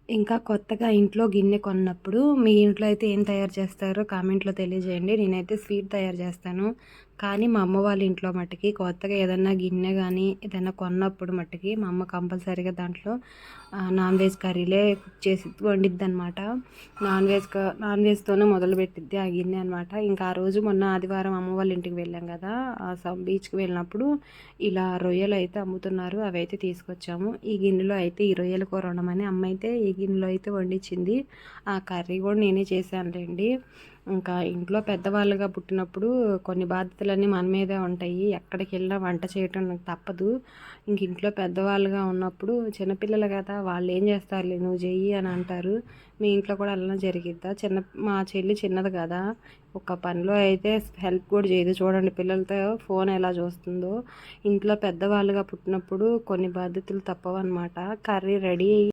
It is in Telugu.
ఇంకా కొత్తగా ఇంట్లో గిన్నె కొన్నప్పుడు మీ ఇంట్లో అయితే ఏం తయారు చేస్తారో కామెంట్లో తెలియజేయండి. నేనైతే స్వీట్ తయారు చేస్తాను. కానీ మా అమ్మ వాళ్ళ ఇంట్లో మట్టుకి కొత్తగా ఏదన్నా గిన్నె గానీ, ఏదైనా కొన్నప్పుడు మట్టుకి మా అమ్మ కంపల్సరీగా దాంట్లో నాన్ వెజ్ కర్రీలే కుక్ చేసి వండిద్దనమాట. నాన్ వెజ్‌తోనే మొదలుపెట్టిద్ది ఆ గిన్నె అనమాట. ఇంకా ఆ రోజు మొన్న ఆదివారం అమ్మ వాళ్ళ ఇంటికి వెళ్ళాం కదా! బీచ్‌కి వెళ్ళినప్పుడు ఇలా రొయ్యలైతే అమ్ముతున్నారు. అవైతే తీసుకొచ్చాము. ఈ గిన్నెలో అయితే ఈ రొయ్యల కూర వండమని అమ్మయితే ఈ గిన్నెలో అయితే వండించింది. ఆ కర్రీ కూడా నేనే చేశానులెండి. ఇంకా ఇంట్లో పెద్దవాళ్ళుగా పుట్టినప్పుడు కొన్ని బాధ్యతలన్నీ మన మీదే ఉంటాయి. ఎక్కడికెళ్ళినా వంట చేయటం నాకు తప్పదు. ఇంక ఇంట్లో పెద్దవాళ్ళుగా ఉన్నప్పుడు చిన్నపిల్లలు కదా! వాళ్ళేం చేస్తారులే నువ్వు చెయ్యి అని అంటారు. మీ ఇంట్లో కూడా అలానే జరిగిద్దా? మా చెల్లి చిన్నది కదా! ఒక పనిలో అయితే హెల్ప్ కూడా చేయదు. చూడండి పిల్లలతో ఫోన్ ఎలా చూస్తుందో. ఇంట్లో పెద్దవాళ్ళుగా పుట్టినప్పుడు కొన్ని బాధ్యతలు తప్పవన్నమాట. Curry ready